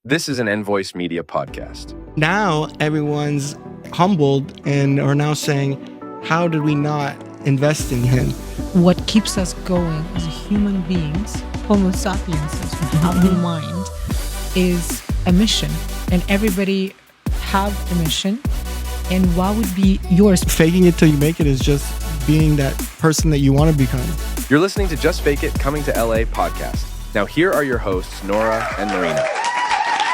This is an Envoice Media podcast. Now everyone's humbled and are now saying, how did we not invest in him? What keeps us going as human beings, Homo sapiens, have in mind, is a mission. And everybody have a mission. And what would be yours? Faking it till you make it is just being that person that you want to become. You're listening to Just Fake It Coming to LA podcast. Now here are your hosts, Nora and Marina.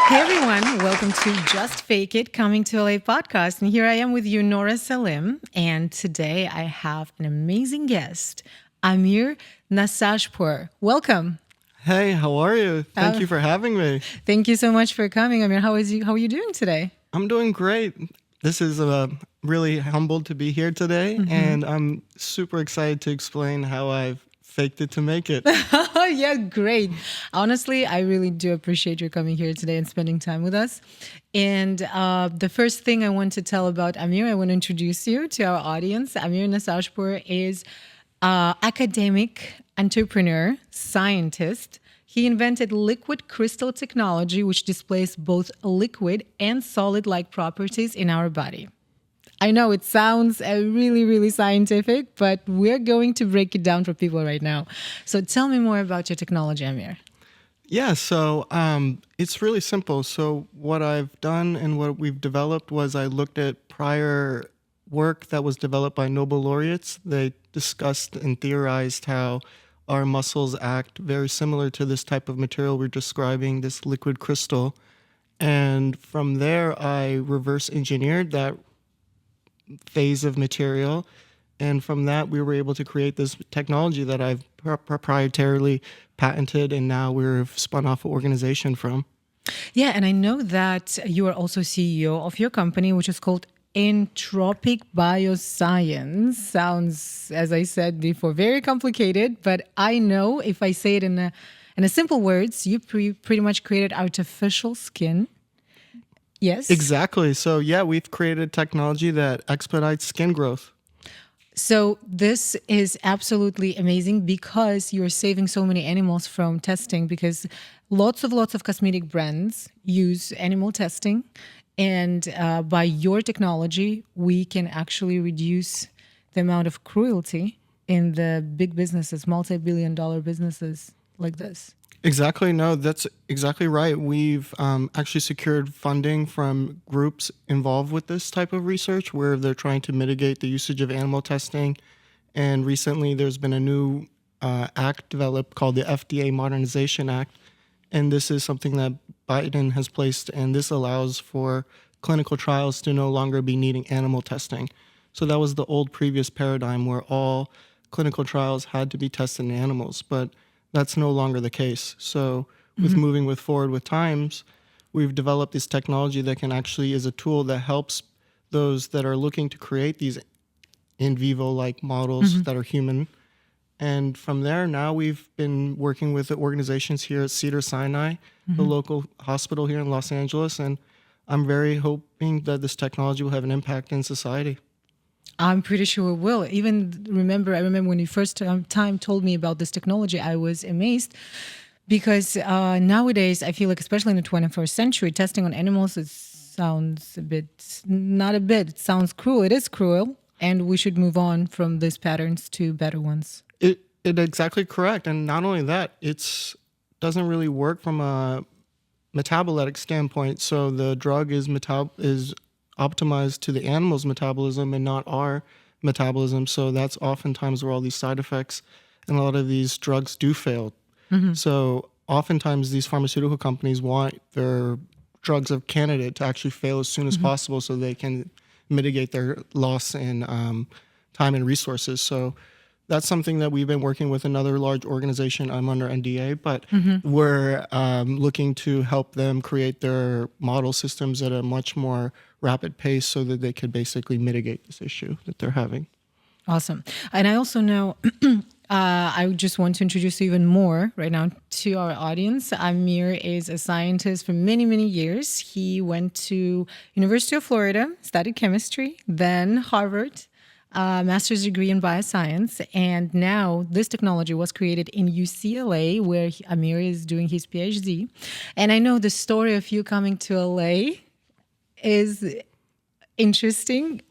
Hey everyone, welcome to Just Fake It Coming to LA podcast. And here I am with you, Nora Salim. And today I have an amazing guest, Amir Nasajpour. Welcome. Hey, how are you? Thank you for having me. Thank you so much for coming, Amir. How are you doing today? I'm doing great. This is really humbled to be here today. And I'm super excited to explain how I've faked it to make it. Oh, yeah, great. Honestly, I really do appreciate your coming here today and spending time with us. And the first thing I want to tell about Amir, I want to introduce you to our audience. Amir Nasajpour is academic, entrepreneur, scientist. He invented liquid crystal technology, which displays both liquid and solid-like properties in our body. I know it sounds really, really scientific, but we're going to break it down for people right now. So tell me more about your technology, Amir. Yeah, so it's really simple. So what I've done and what we've developed was I looked at prior work that was developed by Nobel laureates. They discussed and theorized how our muscles act very similar to this type of material we're describing, this liquid crystal. And from there, I reverse engineered that phase of material. And from that, we were able to create this technology that I've proprietarily patented, and now we've spun off an organization from. Yeah, and I know that you are also CEO of your company, which is called Entropic Biosciences. Sounds, as I said before, very complicated, but I know if I say it in a simple words, you pretty much created artificial skin. Yes? Exactly. So yeah, we've created technology that expedites skin growth. So this is absolutely amazing because you're saving so many animals from testing, because lots of cosmetic brands use animal testing. And by your technology, we can actually reduce the amount of cruelty in the big businesses, multi-billion-dollar businesses like this. Exactly. No, that's exactly right. We've actually secured funding from groups involved with this type of research where they're trying to mitigate the usage of animal testing. And recently there's been a new act developed called the FDA Modernization Act. And this is something that Biden has placed, and this allows for clinical trials to no longer be needing animal testing. So that was the old previous paradigm where all clinical trials had to be tested in animals, but that's no longer the case. So with moving forward with times, we've developed this technology that can actually is a tool that helps those that are looking to create these in vivo-like models that are human. And from there, now we've been working with the organizations here at Cedars-Sinai, the local hospital here in Los Angeles, and I'm very hoping that this technology will have an impact in society. I'm pretty sure it will. I remember when you first time told me about this technology, I was amazed because nowadays I feel like, especially in the 21st century, testing on animals, it sounds it sounds cruel. It is cruel, and we should move on from these patterns to better ones. It's exactly correct. And not only that, it doesn't really work from a metabolitic standpoint. So the drug is optimized to the animal's metabolism and not our metabolism. So that's oftentimes where all these side effects and a lot of these drugs do fail. So oftentimes these pharmaceutical companies want their drugs of candidate to actually fail as soon as possible so they can mitigate their loss in time and resources. So that's something that we've been working with another large organization. I'm under NDA, but we're looking to help them create their model systems at a much more rapid pace so that they could basically mitigate this issue that they're having. Awesome. And I also know, I just want to introduce you even more right now to our audience. Amir is a scientist for many, many years. He went to University of Florida, studied chemistry, then Harvard, a master's degree in bioscience. And now this technology was created in UCLA, where Amir is doing his PhD. And I know the story of you coming to LA is interesting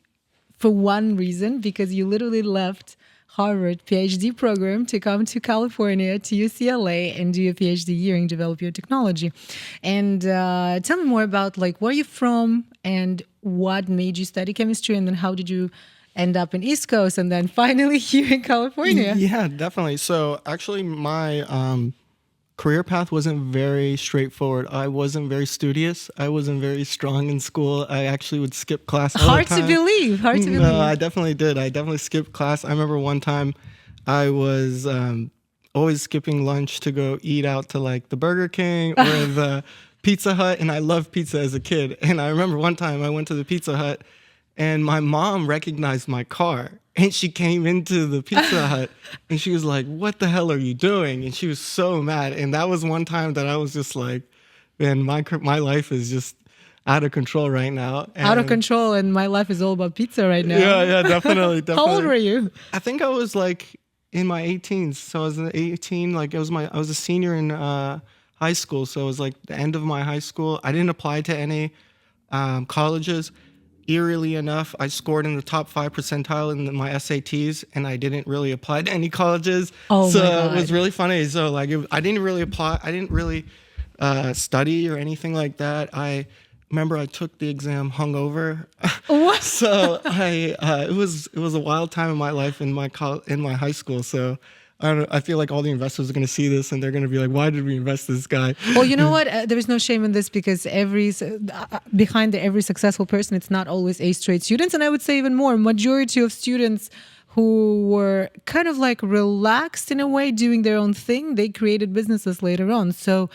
for one reason, because you literally left Harvard PhD program to come to California, to UCLA, and do a PhD here and develop your technology. And tell me more about where are you from and what made you study chemistry, and then how did you end up in East Coast and then finally here in California? Yeah, definitely. So actually my career path wasn't very straightforward. I wasn't very studious. I wasn't very strong in school. I actually would skip class all the time. Hard to believe. No, I definitely did. I definitely skipped class. I remember one time I was always skipping lunch to go eat out to the Burger King or the Pizza Hut, and I loved pizza as a kid. And I remember one time I went to the Pizza Hut and my mom recognized my car. And she came into the Pizza Hut and she was like, "What the hell are you doing?" And she was so mad. And that was one time that I was just like, man, my life is just out of control right now. And out of control, and my life is all about pizza right now. Yeah, definitely. How old were you? I think I was in my 18s. So I was 18, I was a senior in high school. So it was the end of my high school. I didn't apply to any colleges. Eerily enough, I scored in the top 5 percentile in my SATs, and I didn't really apply to any colleges. Oh, so my God. It was really funny. So I didn't really apply. I didn't really study or anything like that. I remember I took the exam hungover. What? So it was a wild time in my life in my high school. So I feel like all the investors are going to see this and they're going to be like, "Why did we invest in this guy?" Well, you know what? There is no shame in this, because behind every successful person, it's not always A-straight students. And I would say even more, majority of students who were kind of relaxed in a way, doing their own thing, they created businesses later on. So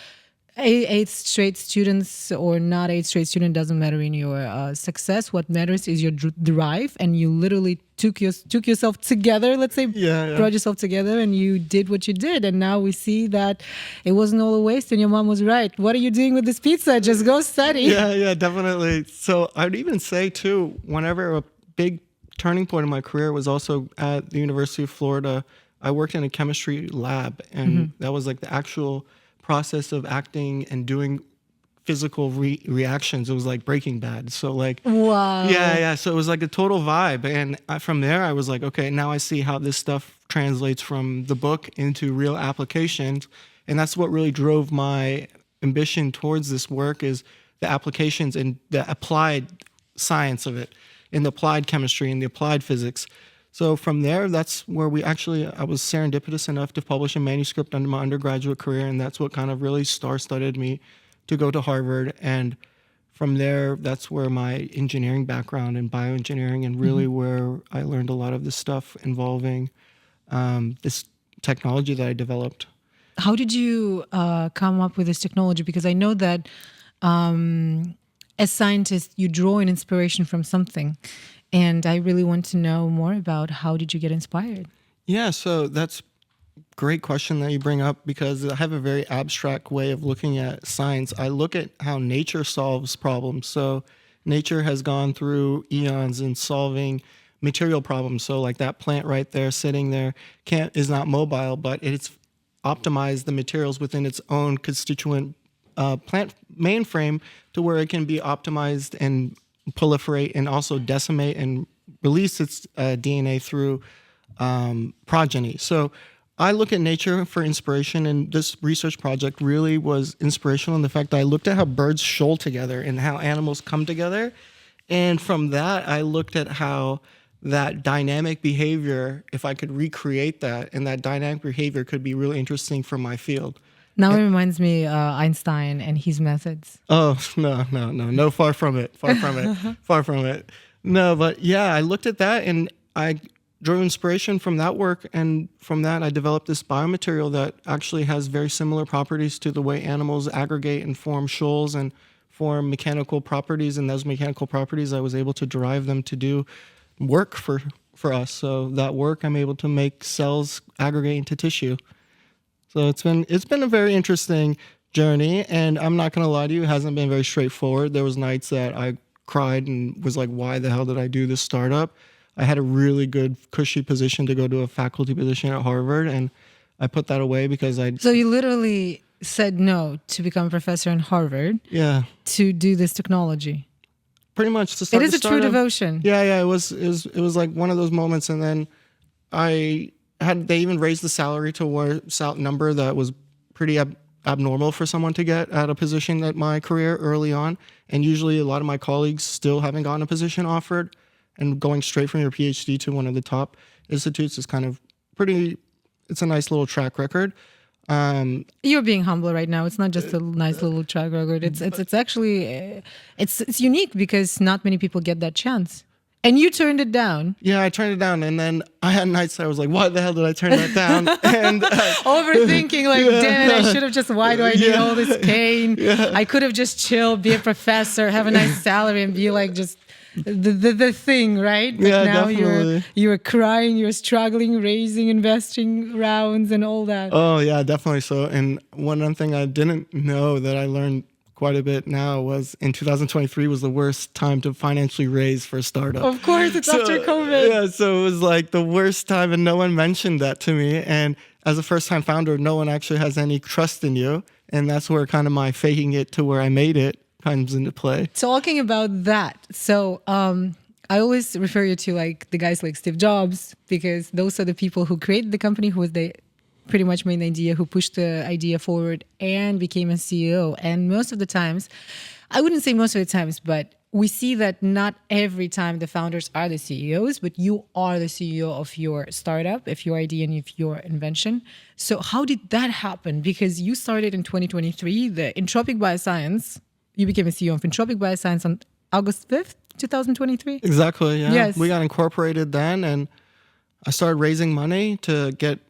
eighth-straight students or not eighth-straight student doesn't matter in your success. What matters is your drive, and you literally took yourself together. Let's say, brought yourself together, and you did what you did. And now we see that it wasn't all a waste, and your mom was right. What are you doing with this pizza? Just go study. Yeah, definitely. So I'd even say too, whenever a big turning point in my career was also at the University of Florida, I worked in a chemistry lab, and that was the actual process of acting and doing physical reactions. It was like Breaking Bad. So wow. Yeah. So it was a total vibe. And from there, I was like, okay, now I see how this stuff translates from the book into real applications. And that's what really drove my ambition towards this work, is the applications and the applied science of it, and the applied chemistry and the applied physics. So from there, that's where I was serendipitous enough to publish a manuscript under my undergraduate career, and that's what kind of really star-studded me to go to Harvard. And from there, that's where my engineering background in bioengineering, and really where I learned a lot of this stuff involving this technology that I developed. How did you come up with this technology? Because I know that as scientists, you draw an inspiration from something. And I really want to know more about how did you get inspired? Yeah, so that's a great question that you bring up, because I have a very abstract way of looking at science. I look at how nature solves problems. So nature has gone through eons in solving material problems. So that plant right there sitting there is not mobile, but it's optimized the materials within its own constituent plant mainframe to where it can be optimized and proliferate and also decimate and release its DNA through progeny. So I look at nature for inspiration, and this research project really was inspirational in the fact that I looked at how birds shoal together and how animals come together. And from that, I looked at how that dynamic behavior, if I could recreate that, and that dynamic behavior could be really interesting for my field. Now it reminds me Einstein and his methods. Oh, no, far from it. Far from it. No, but yeah, I looked at that and I drew inspiration from that work. And from that, I developed this biomaterial that actually has very similar properties to the way animals aggregate and form shoals and form mechanical properties. And those mechanical properties, I was able to derive them to do work for us. So that work, I'm able to make cells aggregate into tissue. So it's been a very interesting journey, and I'm not going to lie to you, it hasn't been very straightforward. There was nights that I cried and was like, why the hell did I do this startup? I had a really good cushy position to go to a faculty position at Harvard, and I put that away because So you literally said no to become a professor in Harvard to do this technology. Pretty much to start. It is a true devotion. Yeah. It was like one of those moments, and then they even raised the salary to a number that was pretty abnormal for someone to get at a position at my career early on. And usually a lot of my colleagues still haven't gotten a position offered, and going straight from your PhD to one of the top institutes is kind of it's a nice little track record. You're being humble right now. It's not just a nice little track record. It's actually it's unique because not many people get that chance. And you turned it down. Yeah, I turned it down, and then I had nights that I was like, "Why the hell did I turn that down?" And overthinking, like, damn it, I should have just. Why do I need all this pain? Yeah. I could have just chilled, be a professor, have a nice salary, and be like just the thing, right? But now definitely. you're crying, you're struggling, raising, investing rounds, and all that. Oh yeah, definitely. So, and one thing I didn't know that I learned quite a bit now was in 2023 was the worst time to financially raise for a startup. Of course, it's after COVID. Yeah, so it was like the worst time, and no one mentioned that to me. And as a first-time founder, no one actually has any trust in you, and that's where kind of my faking it to where I made it comes into play. Talking about that, so I always refer you to like the guys like Steve Jobs, because those are the people who created the company, who was the pretty much main idea, who pushed the idea forward and became a CEO. And most of the times, I wouldn't say most of the times, but we see that not every time the founders are the CEOs, but you are the CEO of your startup, of your idea and of your invention. So how did that happen? Because you started in 2023, the Entropic Bioscience, you became a CEO of Entropic Bioscience on August 5th, 2023? Exactly, yeah. Yes. We got incorporated then, and I started raising money to get,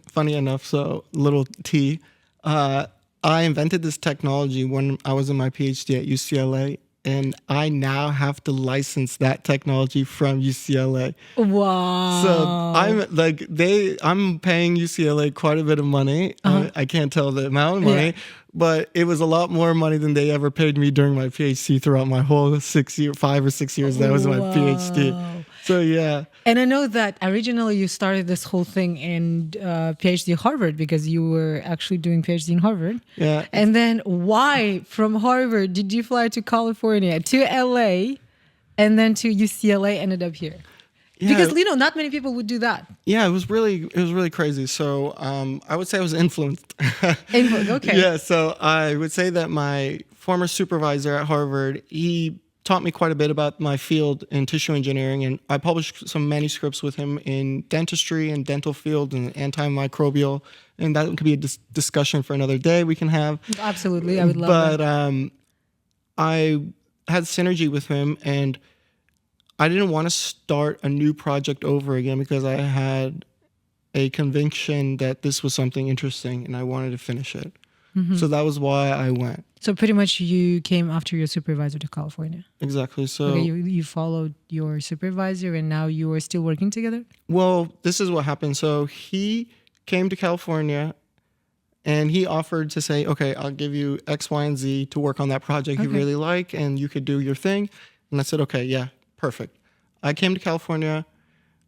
funny enough, so little T, I invented this technology when I was in my PhD at UCLA, and I now have to license that technology from UCLA. Wow. So I'm paying UCLA quite a bit of money. I can't tell the amount of money, but it was a lot more money than they ever paid me during my PhD throughout my whole 5 or 6 years that I was in my PhD. So yeah. And I know that originally you started this whole thing in PhD Harvard, because you were actually doing PhD in Harvard. Yeah. And then why from Harvard did you fly to California, to LA, and then to UCLA, ended up here? Yeah. Because not many people would do that. Yeah, it was really crazy. So I would say I was influenced. Okay. Yeah, so I would say that my former supervisor at Harvard, he taught me quite a bit about my field in tissue engineering, and I published some manuscripts with him in dentistry and dental field and antimicrobial, and that could be a discussion for another day we can have. Absolutely, I would love that. But I had synergy with him, and I didn't want to start a new project over again because I had a conviction that this was something interesting and I wanted to finish it. Mm-hmm. So that was why I went. So pretty much you came after your supervisor to California. Exactly. So okay, you followed your supervisor, and now you are still working together? Well, this is what happened. So he came to California, and he offered to say, okay, I'll give you X, Y, and Z to work on that project you really like, and you could do your thing. And I said, okay, yeah, perfect. I came to California.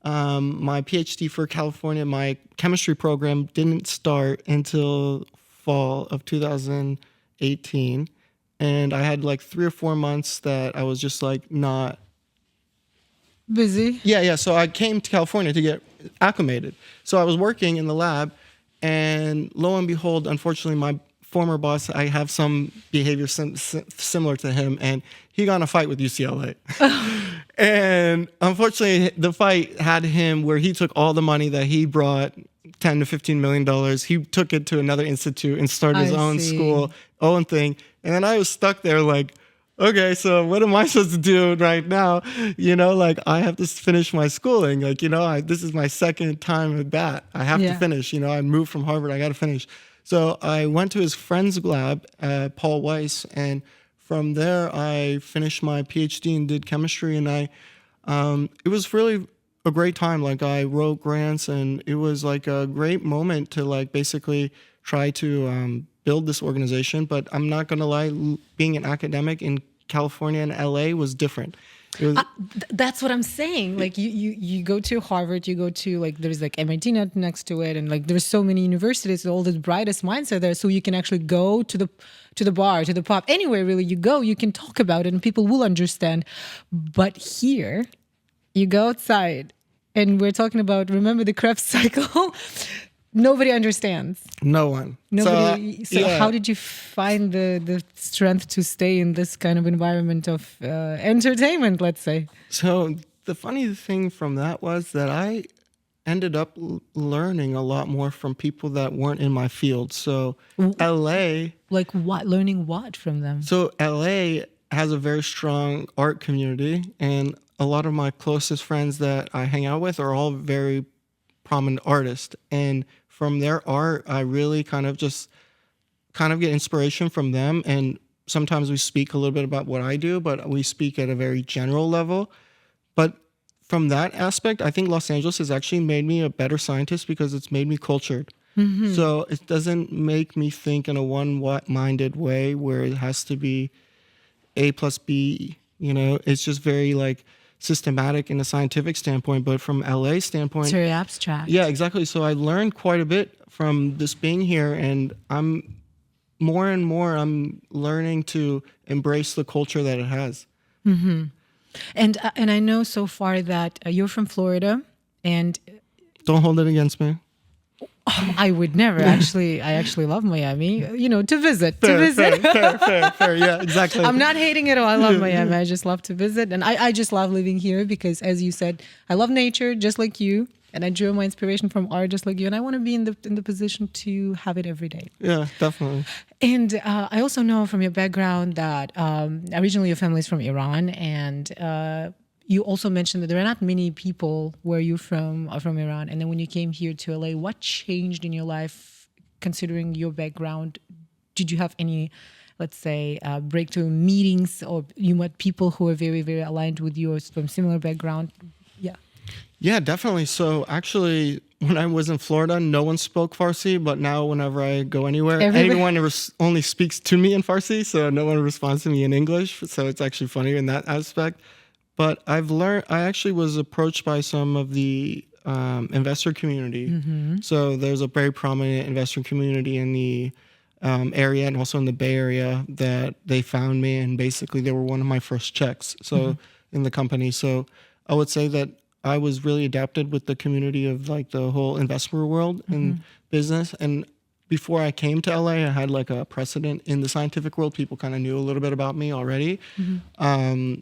My PhD for California, my chemistry program didn't start until fall of 2018, and I had like 3 or 4 months that I was just like not busy. Yeah. So I came to California to get acclimated. So I was working in the lab, and lo and behold, unfortunately, my former boss, I have some behavior similar to him, and he got in a fight with UCLA. And unfortunately, the fight had him where he took all the money that he brought, $10 to $15 million. He took it to another institute and started his own school, own thing. And then I was stuck there like, okay, so what am I supposed to do right now? Like I have to finish my schooling. Like, this is my second time at bat. I have to finish. I moved from Harvard. I got to finish. So I went to his friend's lab, Paul Weiss, and from there I finished my PhD and did chemistry. And it was really a great time. Like I wrote grants, and it was like a great moment to like basically try to build this organization. But I'm not gonna lie, being an academic in California and LA was different. That's what I'm saying. Like you go to Harvard, you go to like there's like MIT next to it, and like there's so many universities, all the brightest minds are there. So you can actually go to the bar, to the pub, anywhere really you go, you can talk about it and people will understand. But here, you go outside, and we're talking about, remember the Krebs cycle. Nobody understands. No one. Nobody. So how did you find the strength to stay in this kind of environment of entertainment, let's say? So the funny thing from that was that I ended up learning a lot more from people that weren't in my field. So LA. Like what? Learning what from them? So LA has a very strong art community, and a lot of my closest friends that I hang out with are all very prominent artists. And from their art, I really kind of get inspiration from them. And sometimes we speak a little bit about what I do, but we speak at a very general level. But from that aspect, I think Los Angeles has actually made me a better scientist because it's made me cultured. Mm-hmm. So it doesn't make me think in a one-minded way where it has to be A plus B. It's just very like systematic in a scientific standpoint, but from LA standpoint, it's very abstract. Yeah, exactly. So I learned quite a bit from this being here, and I'm learning to embrace the culture that it has. Mm-hmm. And I know so far that you're from Florida, and don't hold it against me. I would never actually. I actually love Miami. To visit. Fair. Yeah, exactly. I'm not hating it all. I love Miami. I just love to visit, and I just love living here because, as you said, I love nature just like you, and I drew my inspiration from art just like you, and I want to be in the position to have it every day. Yeah, definitely. And I also know from your background that originally your family is from Iran, and you also mentioned that there are not many people where you're from are from Iran. And then when you came here to LA, what changed in your life considering your background? Did you have any, let's say, breakthrough meetings, or you met people who are very, very aligned with you or from similar background? Yeah. Yeah, definitely. So actually, when I was in Florida, no one spoke Farsi. But now whenever I go anywhere, everyone only speaks to me in Farsi. So no one responds to me in English. So it's actually funny in that aspect. But I actually was approached by some of the investor community. Mm-hmm. So there's a very prominent investor community in the area and also in the Bay Area that they found me. And basically they were one of my first checks in the company. So I would say that I was really adapted with the community of like the whole investment world and business. And before I came to LA, I had like a precedent in the scientific world. People kind of knew a little bit about me already. Mm-hmm.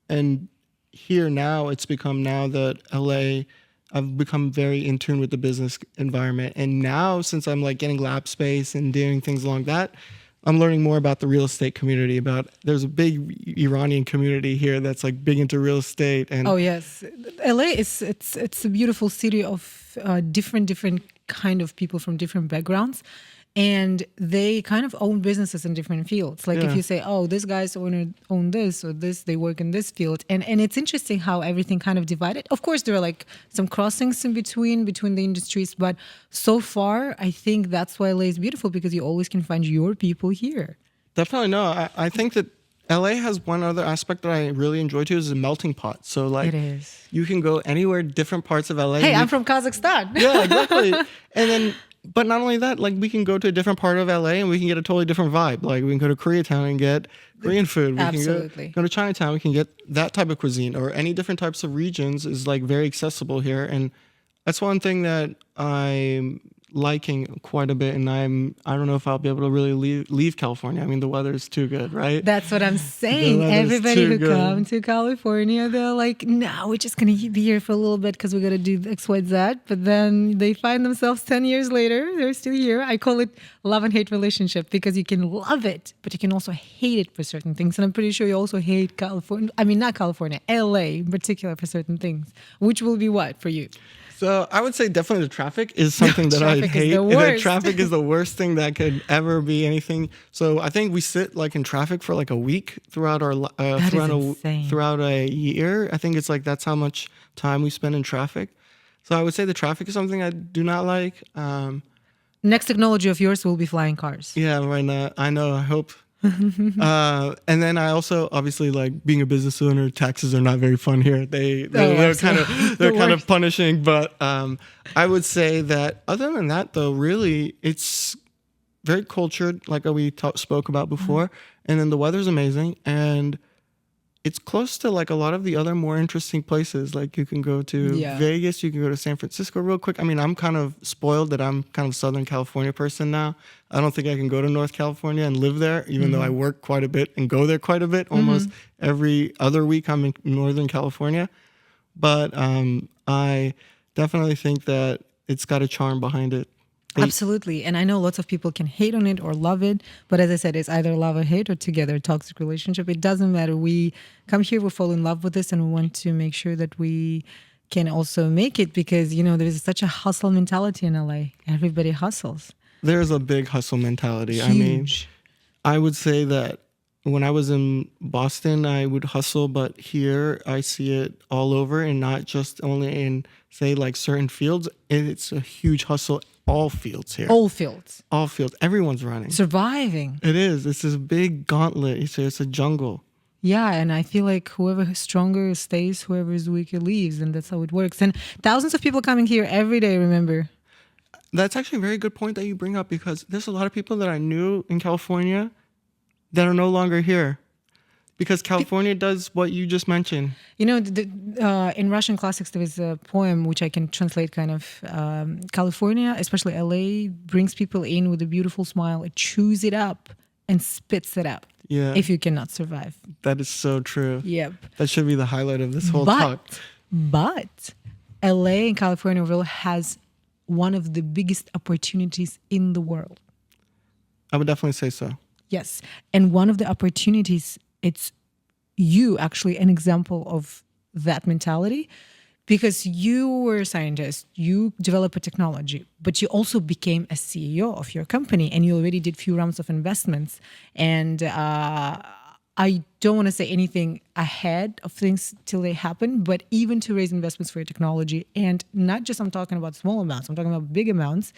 And here now, it's become now that LA, I've become very in tune with the business environment. And now, since I'm like getting lab space and doing things along that, I'm learning more about the real estate community. There's a big Iranian community here that's like big into real estate. And oh yes, LA it's a beautiful city of different kind of people from different backgrounds. And they kind of own businesses in different fields. Like if you say, oh, this guy's own this or this, they work in this field. And it's interesting how everything kind of divided. Of course, there are like some crossings in between the industries. But so far, I think that's why LA is beautiful, because you always can find your people here. Definitely. No, I think that LA has one other aspect that I really enjoy too, is a melting pot. So like it is. You can go anywhere, different parts of LA. Hey, I'm from Kazakhstan. Yeah, exactly. And then, but not only that, like we can go to a different part of LA and we can get a totally different vibe. Like we can go to Koreatown and get Korean food. We Absolutely. can go to Chinatown, we can get that type of cuisine, or any different types of regions is like very accessible here. And that's one thing that I'm liking quite a bit. And I don't know if I'll be able to really leave California. I mean, the weather is too good, right? That's what I'm saying. Everybody who comes to California, they're like, no, we're just going to be here for a little bit because we got to do X, Y, Z. But then they find themselves 10 years later, they're still here. I call it love and hate relationship, because you can love it, but you can also hate it for certain things. And I'm pretty sure you also hate California. I mean, not California, LA in particular for certain things, which will be what for you? So I would say definitely the traffic is something that I hate. The traffic is the worst thing that could ever be anything. So I think we sit like in traffic for like a week throughout our throughout a year. I think it's like that's how much time we spend in traffic. So I would say the traffic is something I do not like. Next technology of yours will be flying cars. Yeah, right now. I know. I hope And then I also obviously like being a business owner. Taxes are not very fun here. They're kind of punishing. But I would say that other than that, though, really it's very cultured, like we spoke about before. And then the weather's amazing, and it's close to like a lot of the other more interesting places. Like you can go to Vegas, you can go to San Francisco real quick. I mean, I'm kind of spoiled that I'm kind of Southern California person now. I don't think I can go to North California and live there, even though I work quite a bit and go there quite a bit. Almost every other week I'm in Northern California. But I definitely think that it's got a charm behind it. Absolutely. And I know lots of people can hate on it or love it. But as I said, it's either love or hate or together, toxic relationship. It doesn't matter. We come here, we fall in love with this, and we want to make sure that we can also make it because, you know, there's such a hustle mentality in LA. Everybody hustles. There's a big hustle mentality. Huge. I mean, I would say that when I was in Boston, I would hustle, but here I see it all over and not just only in, say, like certain fields. It's a huge hustle. All fields here. All fields. All fields. Everyone's running. Surviving. It is. It's this big gauntlet. It's a jungle. Yeah, and I feel like whoever is stronger stays, whoever is weaker leaves, and that's how it works. And thousands of people coming here every day, remember. That's actually a very good point that you bring up because there's a lot of people that I knew in California that are no longer here. Because California does what you just mentioned. You know, in Russian classics, there is a poem which I can translate kind of. California, especially LA, brings people in with a beautiful smile. It chews it up and spits it out. Yeah. If you cannot survive. That is so true. Yep. That should be the highlight of this whole talk. But LA and California really has one of the biggest opportunities in the world. I would definitely say so. Yes. And one of the opportunities, it's you actually an example of that mentality because you were a scientist, you developed a technology, but you also became a CEO of your company and you already did few rounds of investments. And I don't want to say anything ahead of things till they happen, but even to raise investments for your technology, and not just I'm talking about small amounts, I'm talking about big amounts,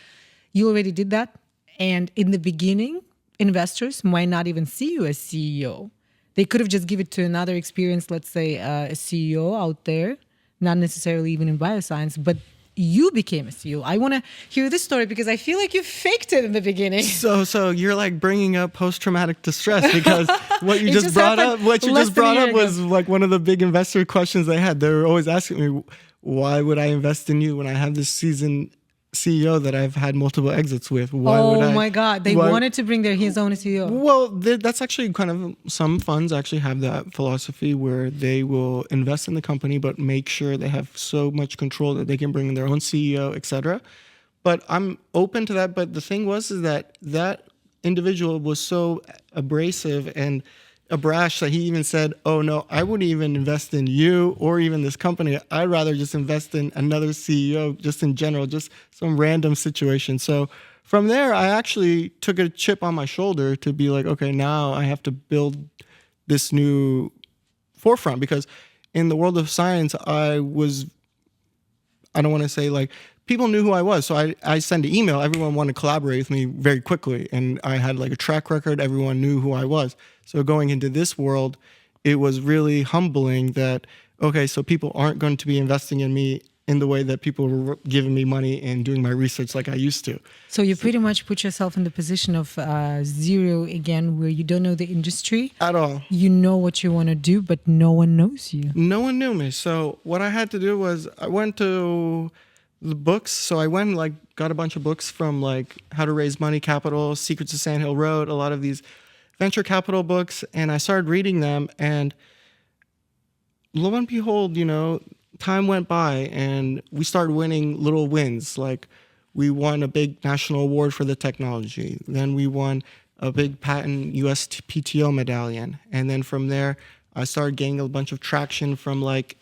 you already did that. And in the beginning, investors might not even see you as CEO. They could have just given it to another experienced, let's say, a CEO out there, not necessarily even in bioscience, but you became a CEO. I want to hear this story because I feel like you faked it in the beginning. So you're like bringing up post-traumatic distress because what you just brought up was like one of the big investor questions they had. They were always asking me, why would I invest in you when I have this seasoned CEO that I've had multiple exits with? My God. They wanted to bring his own CEO. Well, that's actually kind of, some funds actually have that philosophy where they will invest in the company, but make sure they have so much control that they can bring in their own CEO, etc. But I'm open to that. But the thing was is that individual was so abrasive and brash that he even said, oh no, I wouldn't even invest in you or even this company. I'd rather just invest in another CEO just in general, just some random situation. So from there, I actually took a chip on my shoulder to be like, okay, now I have to build this new forefront because in the world of science, I don't want to say like, people knew who I was. So I sent an email. Everyone wanted to collaborate with me very quickly. And I had like a track record. Everyone knew who I was. So going into this world, it was really humbling that, okay, so people aren't going to be investing in me in the way that people were giving me money and doing my research like I used to. So you pretty much put yourself in the position of zero again, where you don't know the industry. At all. You know what you want to do, but no one knows you. No one knew me. So what I had to do was I went to the books. So I went and like got a bunch of books from like How to Raise Money Capital, Secrets of Sand Hill Road, a lot of these venture capital books. And I started reading them and lo and behold, you know, time went by and we started winning little wins. Like we won a big national award for the technology. Then we won a big patent USPTO medallion. And then from there, I started gaining a bunch of traction from like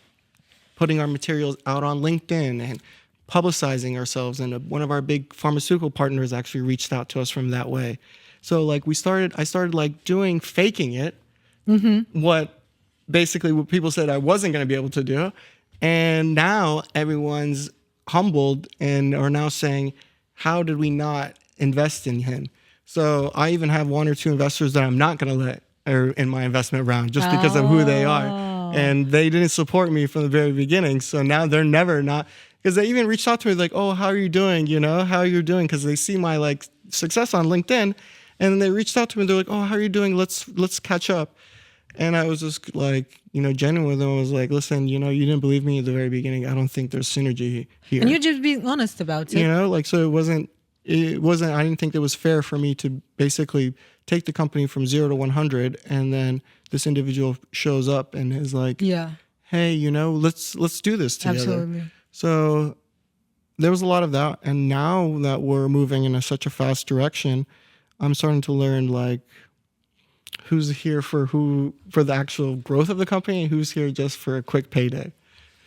putting our materials out on LinkedIn and publicizing ourselves, and one of our big pharmaceutical partners actually reached out to us from that way. So like I started like faking it, what people said I wasn't going to be able to do. And now everyone's humbled and are now saying, how did we not invest in him? So I even have 1 or 2 investors that I'm not going to let are in my investment round just because of who they are. And they didn't support me from the very beginning. So now they're never not, because they even reached out to me like, oh, how are you doing? How are you doing? Because they see my like success on LinkedIn. And then they reached out to me. They're like, oh, how are you doing? Let's catch up. And I was just like, genuine with them. I was like, listen, you didn't believe me at the very beginning. I don't think there's synergy here. And you're just being honest about it. So it wasn't, I didn't think it was fair for me to basically take the company from 0 to 100. And then this individual shows up and is like, hey, let's do this together. Absolutely. So there was a lot of that. And now that we're moving in such a fast direction, I'm starting to learn like who's here for the actual growth of the company and who's here just for a quick payday.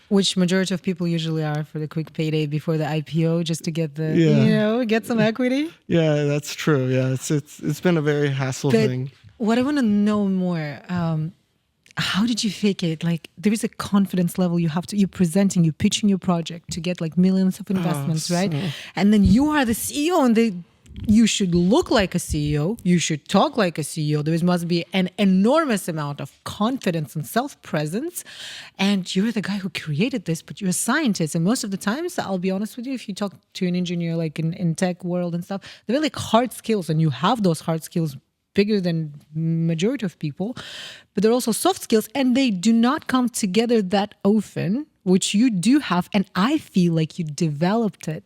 Which majority of people usually are for the quick payday before the IPO, just to get get some equity. Yeah, that's true. Yeah, it's been a very hassle thing. What I want to know more, how did you fake it? Like there is a confidence level you're presenting, you're pitching your project to get like millions of investments, right? And then you are the CEO and you should look like a CEO. You should talk like a CEO. There must be an enormous amount of confidence and self-presence. And you're the guy who created this, but you're a scientist. And most of the times, I'll be honest with you, if you talk to an engineer like in tech world and stuff, they're like hard skills. And you have those hard skills bigger than majority of people. But they're also soft skills. And they do not come together that often, which you do have. And I feel like you developed it.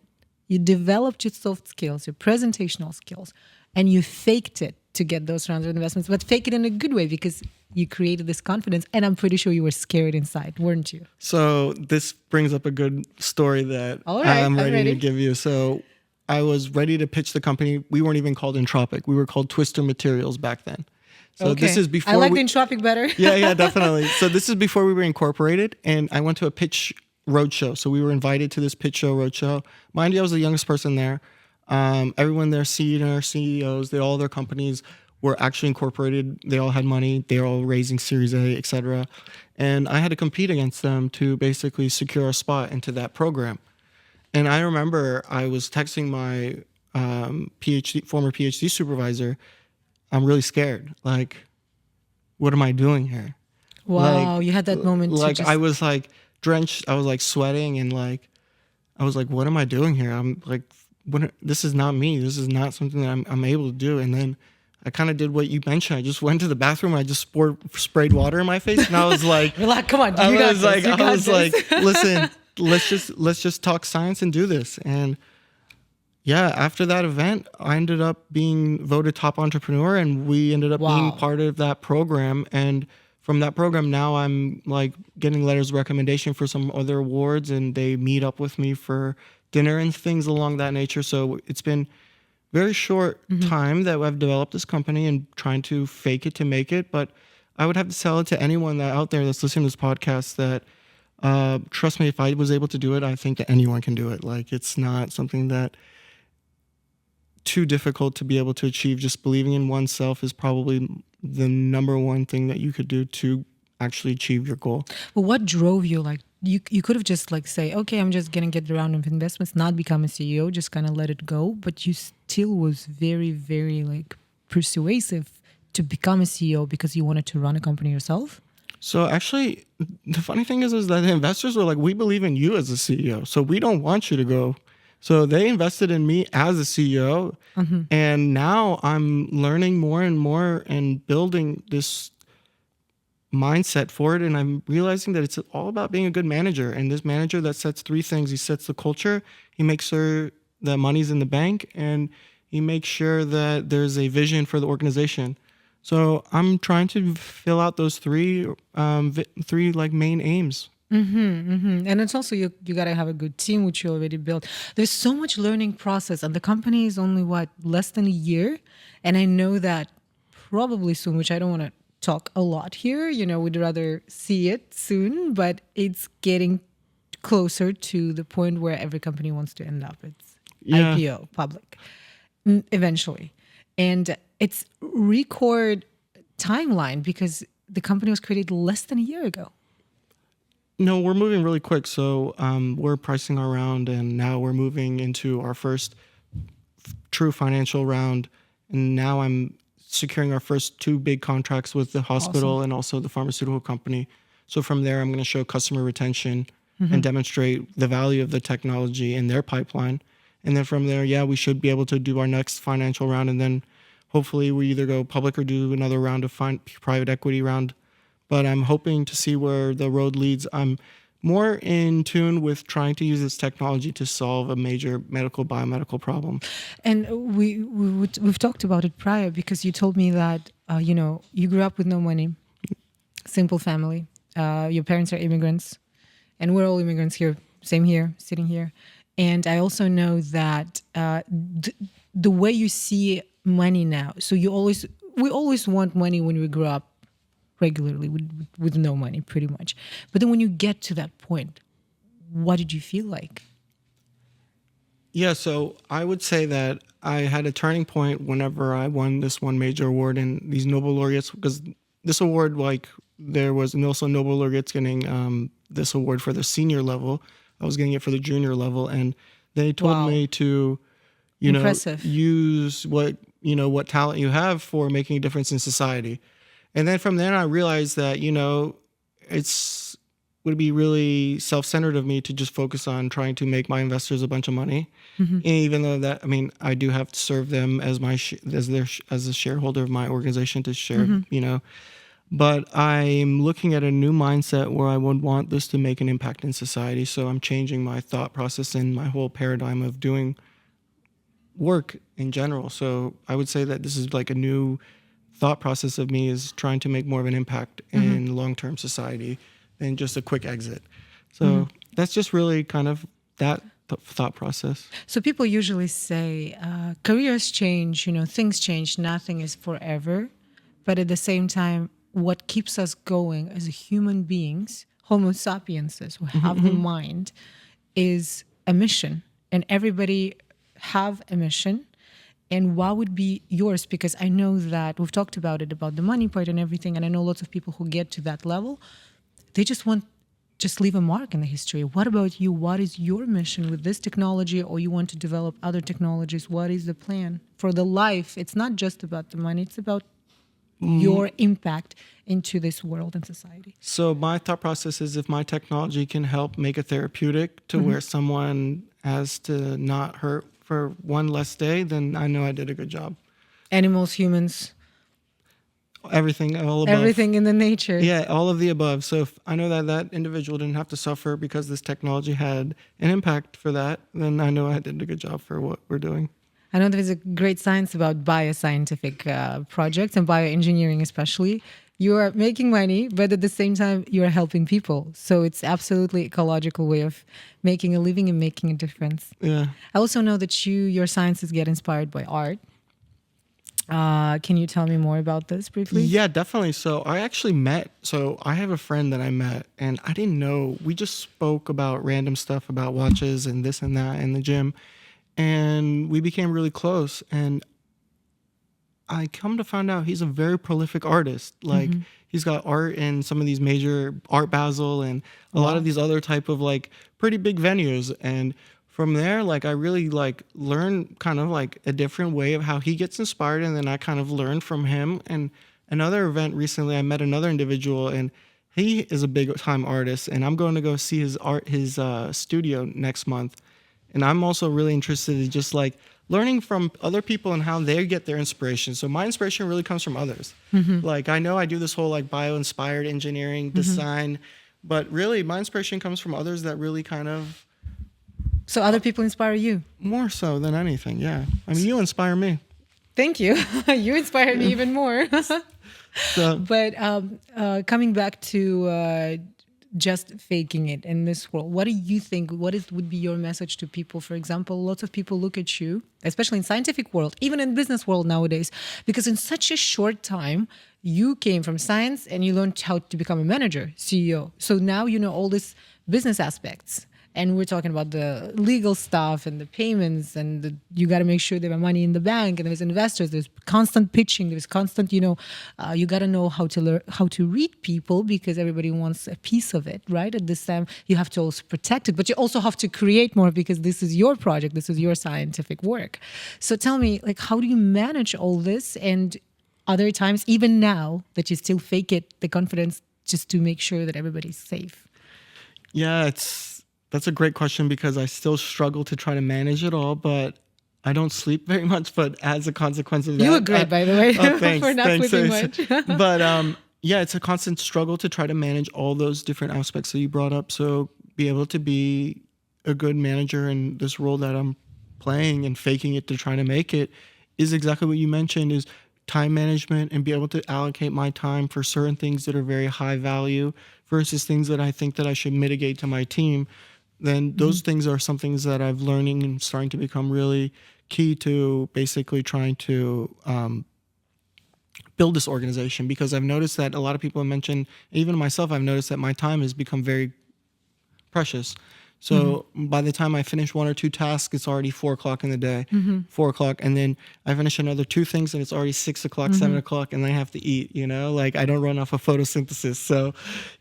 You developed your soft skills, your presentational skills, and you faked it to get those rounds of investments, but fake it in a good way because you created this confidence. And I'm pretty sure you were scared inside, weren't you? So this brings up a good story that I'm ready to give you. So I was ready to pitch the company. We weren't even called Entropic. We were called Twister Materials back then. So this is before I like the Entropic better. Yeah, definitely. So this is before we were incorporated, and I went to a pitch roadshow. So we were invited to this pitch show roadshow. Mind you, I was the youngest person there. Everyone there, senior CEOs, all their companies were actually incorporated. They all had money. They were all raising Series A, etc. And I had to compete against them to basically secure a spot into that program. And I remember I was texting my former PhD supervisor. I'm really scared. Like, what am I doing here? Wow, you had that moment. I was like drenched. I was like sweating and like, I was like, what am I doing here? I'm like, this is not me. This is not something that I'm able to do. And then I kind of did what you mentioned. I just went to the bathroom. I just sprayed water in my face, and I was like, "Relax, come on, I was like, listen, let's just talk science and do this." And yeah, after that event, I ended up being voted top entrepreneur, and we ended up being part of that program. And from that program, now I'm like getting letters of recommendation for some other awards, and they meet up with me for dinner and things along that nature. So it's been very short time that I've developed this company and trying to fake it to make it. But I would have to tell it to anyone that out there that's listening to this podcast that trust me, if I was able to do it, I think that anyone can do it. Like, it's not something that too difficult to be able to achieve. Just believing in oneself is probably the number one thing that you could do to actually achieve your goal. Well, what drove you? Like, you could have just like say, okay, I'm just gonna get the round of investments, not become a CEO, just kind of let it go. But you still was very, very like persuasive to become a CEO because you wanted to run a company yourself. So actually, the funny thing is that the investors were like, we believe in you as a CEO, so we don't want you to go. So they invested in me as a CEO, and now I'm learning more and more and building this mindset for it, and I'm realizing that it's all about being a good manager. And this manager that sets three things: he sets the culture, he makes sure that money's in the bank, and he makes sure that there's a vision for the organization. So I'm trying to fill out those three like main aims. And it's also you got to have a good team, which you already built. There's so much learning process, and the company is only less than a year. And I know that probably soon, which I don't want to talk a lot here, we'd rather see it soon, but it's getting closer to the point where every company wants to end up. It's IPO, public, eventually. And it's record timeline because the company was created less than a year ago. No, we're moving really quick. So we're pricing our round, and now we're moving into our first true financial round. And now I'm securing our first 2 big contracts with the hospital and also the pharmaceutical company. So from there, I'm going to show customer retention and demonstrate the value of the technology in their pipeline. And then from there, we should be able to do our next financial round. And then hopefully we either go public or do another round of private equity round. But I'm hoping to see where the road leads. I'm more in tune with trying to use this technology to solve a major biomedical problem. And we've talked about it prior, because you told me that, you grew up with no money, simple family. Your parents are immigrants, and we're all immigrants here, same here, sitting here. And I also know that the way you see money now, so we always want money when we grow up regularly with no money, pretty much. But then when you get to that point, what did you feel like? Yeah, so I would say that I had a turning point whenever I won this one major award and these Nobel laureates, because this award, like, there was also Nobel laureates getting this award for the senior level. I was getting it for the junior level, and they told me to, use what talent you have for making a difference in society. And then from there, I realized that, it's would be really self-centered of me to just focus on trying to make my investors a bunch of money. And even though I do have to serve them as as a shareholder of my organization to share, But I'm looking at a new mindset where I would want this to make an impact in society. So I'm changing my thought process and my whole paradigm of doing work in general. So I would say that this is like a new thought process of me, is trying to make more of an impact in long-term society than just a quick exit. So that's just really kind of that thought process. So people usually say careers change, things change, nothing is forever. But at the same time, what keeps us going as human beings, Homo sapienses, who have the mind, is a mission. And everybody have a mission. And what would be yours? Because I know that we've talked about it, about the money part and everything. And I know lots of people who get to that level, they just leave a mark in the history. What about you? What is your mission with this technology? Or you want to develop other technologies? What is the plan for the life? It's not just about the money. It's about your impact into this world and society. So my thought process is, if my technology can help make a therapeutic to where someone has to not hurt for one less day, then I know I did a good job. Animals, humans, everything, all above. Everything in the nature. Yeah, all of the above. So if I know that individual didn't have to suffer because this technology had an impact for that, then I know I did a good job for what we're doing. I know there's a great science about bioscientific projects and bioengineering especially. You are making money, but at the same time, you are helping people. So it's absolutely ecological way of making a living and making a difference. Yeah. I also know that your sciences get inspired by art. Can you tell me more about this briefly? Yeah, definitely. So I have a friend that I met, and I didn't know, we just spoke about random stuff about watches and this and that in the gym. And we became really close, and I come to find out he's a very prolific artist. Like, he's got art in some of these major Art Basel and a lot of these other type of like pretty big venues. And from there, like, I really like learned kind of like a different way of how he gets inspired, and then I kind of learned from him. And another event recently, I met another individual, and he is a big time artist, and I'm going to go see his studio next month. And I'm also really interested in just like learning from other people and how they get their inspiration. So my inspiration really comes from others. Like, I know I do this whole like bio-inspired engineering design, but really my inspiration comes from others that really kind of... So other people inspire you? More so than anything, yeah. I mean, you inspire me. Thank you. You inspire me even more. But coming back to... just faking it in this world. What do you think? Would be your message to people? For example, lots of people look at you, especially in scientific world, even in business world nowadays, because in such a short time, you came from science and you learned how to become a manager, CEO. So now you know all these business aspects. And we're talking about the legal stuff and the payments, and you got to make sure there are money in the bank, and there's investors, there's constant pitching, there's constant, you got to know how to learn, how to read people, because everybody wants a piece of it, right? At this time, you have to also protect it, but you also have to create more, because this is your project, this is your scientific work. So tell me, like, how do you manage all this? And other times, even now, that you still fake it, the confidence, just to make sure that everybody's safe? Yeah, that's a great question, because I still struggle to try to manage it all, but I don't sleep very much. But as a consequence of that, you look great, by the way, thanks, for not sleeping much. But yeah, it's a constant struggle to try to manage all those different aspects that you brought up. So be able to be a good manager in this role that I'm playing and faking it to try to make it is exactly what you mentioned, is time management, and be able to allocate my time for certain things that are very high value versus things that I think that I should mitigate to my team. Then those things are some things that I've learning and starting to become really key to basically trying to build this organization, because I've noticed that a lot of people have mentioned, even myself, I've noticed that my time has become very precious. So by the time I finish one or two tasks, it's already 4 o'clock in the day, 4 o'clock. And then I finish another 2 things and it's already 6 o'clock, 7 o'clock, and then I have to eat, like I don't run off of photosynthesis. So,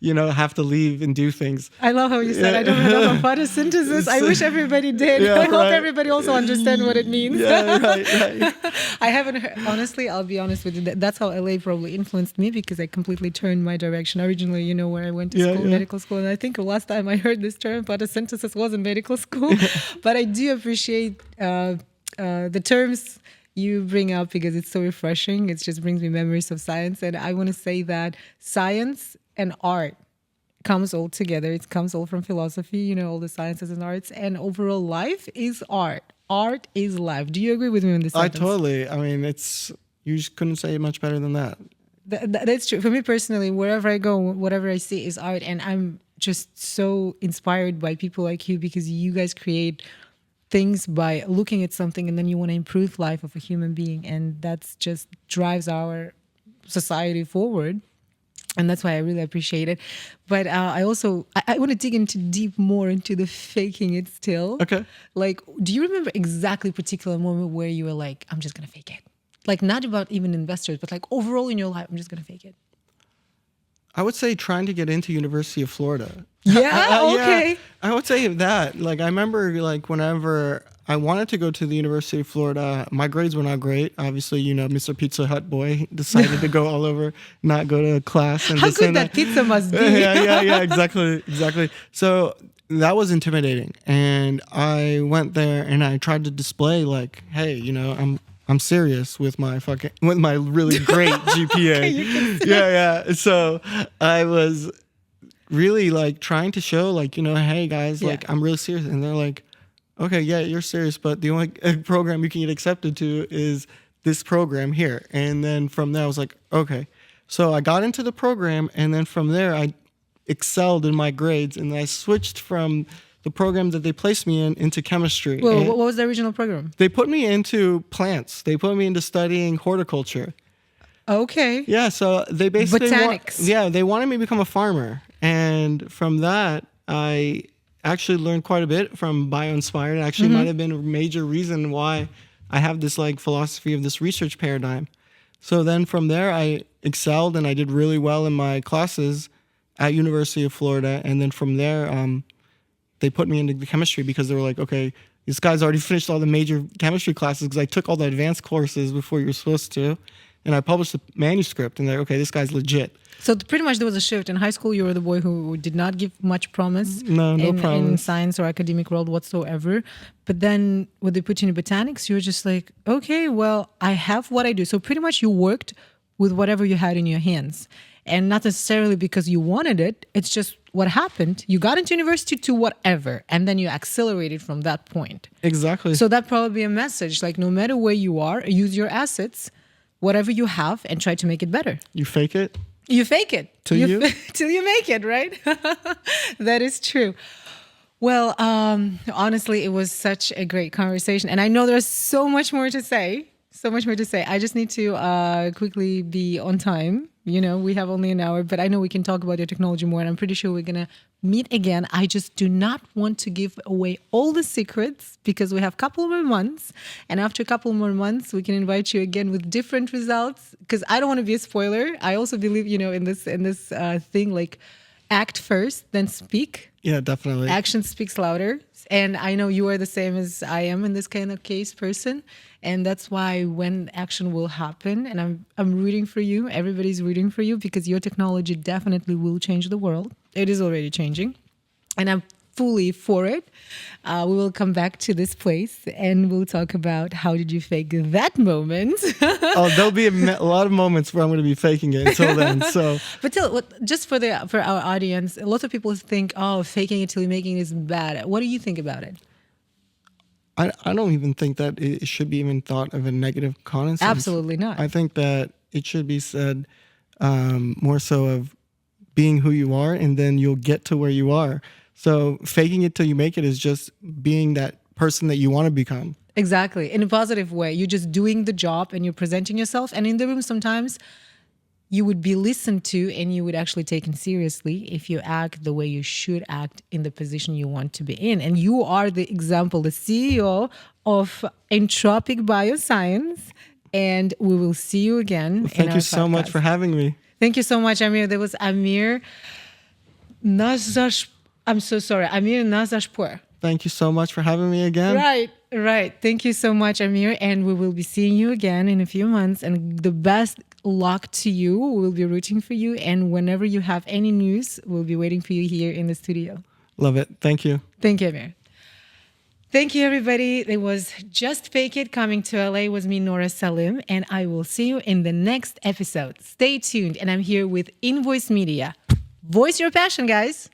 I have to leave and do things. I love how you said, I don't run off of photosynthesis. I wish everybody did. I hope everybody also understands what it means. Yeah, right. I haven't heard, honestly, I'll be honest with you. That's how LA probably influenced me, because I completely turned my direction. Originally, where I went to school, medical school. And I think the last time I heard this term, photosynthesis, was in medical school. But I do appreciate the terms you bring up, because it's so refreshing. It just brings me memories of science. And I want to say that science and art comes all together. It comes all from philosophy, all the sciences and arts. And overall, life is art. Art is life. Do you agree with me on this sentence? I totally. I mean, you just couldn't say it much better than that. That's true. For me personally, wherever I go, whatever I see is art. And I'm just so inspired by people like you, because you guys create things by looking at something, and then you want to improve life of a human being, and that's just drives our society forward. And that's why I really appreciate it. But I want to dig more into the faking it still. Okay. Like, do you remember exactly a particular moment where you were like, I'm just gonna fake it? Like, not about even investors, but like overall in your life, I'm just gonna fake it. I would say trying to get into University of Florida. Yeah, okay. Yeah, I would say that. Like, I remember, like, whenever I wanted to go to the University of Florida, my grades were not great. Obviously, Mr. Pizza Hut boy decided to go all over, not go to class. And how good that pizza must be. Yeah, exactly. So that was intimidating. And I went there and I tried to display, like, hey, I'm serious with my really great GPA. Yeah. So I was really like trying to show, like, hey guys, like, I'm really serious. And they're like, okay, yeah, you're serious, but the only program you can get accepted to is this program here. And then from there I was like, okay. So I got into the program, and then from there I excelled in my grades, and I switched from the program that they placed me in into chemistry. Well, what was the original program? They put me into plants. They put me into studying horticulture. Okay. Yeah, so they basically botanics. They wanted me to become a farmer, and from that I actually learned quite a bit from BioInspired. It actually might have been a major reason why I have this like philosophy of this research paradigm. So then from there I excelled and I did really well in my classes at University of Florida, and then from there they put me into the chemistry, because they were like, okay, this guy's already finished all the major chemistry classes, because I took all the advanced courses before you were supposed to, and I published a manuscript, and they're okay, this guy's legit. So pretty much there was a shift. In high school, you were the boy who did not give much promise in science or academic world whatsoever. But then when they put you in botanics, you were just like, okay, well, I have what I do. So pretty much you worked with whatever you had in your hands. And not necessarily because you wanted it, it's just what happened. You got into university to whatever, and then you accelerated from that point. Exactly. So that probably be a message, like no matter where you are, use your assets, whatever you have, and try to make it better. You fake it. You fake it. Till you make it, right? That is true. Well, honestly, it was such a great conversation. And I know there's so much more to say. I just need to quickly be on time. We have only an hour, but I know we can talk about your technology more. And I'm pretty sure we're going to meet again. I just do not want to give away all the secrets because we have a couple more months. And after a couple more months, we can invite you again with different results, because I don't want to be a spoiler. I also believe, in this thing, like act first, then speak. Yeah, definitely. Action speaks louder. And I know you are the same as I am in this kind of case person. And that's why when action will happen, and I'm rooting for you, everybody's rooting for you, because your technology definitely will change the world. It is already changing. And I'm fully for it. We will come back to this place and we'll talk about how did you fake that moment. There'll be a lot of moments where I'm going to be faking it until then. So, but just for our audience, a lot of people think, faking it till you're making it is bad. What do you think about it? I don't even think that it should be even thought of a negative connotation. Absolutely not. I think that it should be said more so of being who you are, and then you'll get to where you are. So faking it till you make it is just being that person that you want to become. Exactly. In a positive way. You're just doing the job and you're presenting yourself. And in the room, sometimes you would be listened to and you would actually taken seriously if you act the way you should act in the position you want to be in. And you are the example, the CEO of Entropic Biosciences. And we will see you again. Well, thank you so much for having me. Thank you so much, Amir. There was Amir Nasajpour. I'm so sorry. Amir Nasajpour. Thank you so much for having me again. Right. Thank you so much, Amir. And we will be seeing you again in a few months. And the best luck to you. We'll be rooting for you. And whenever you have any news, we'll be waiting for you here in the studio. Love it. Thank you. Thank you, Amir. Thank you, everybody. It was Just Fake It coming to LA with me, Nora Salim. And I will see you in the next episode. Stay tuned. And I'm here with Invoice Media. Voice your passion, guys.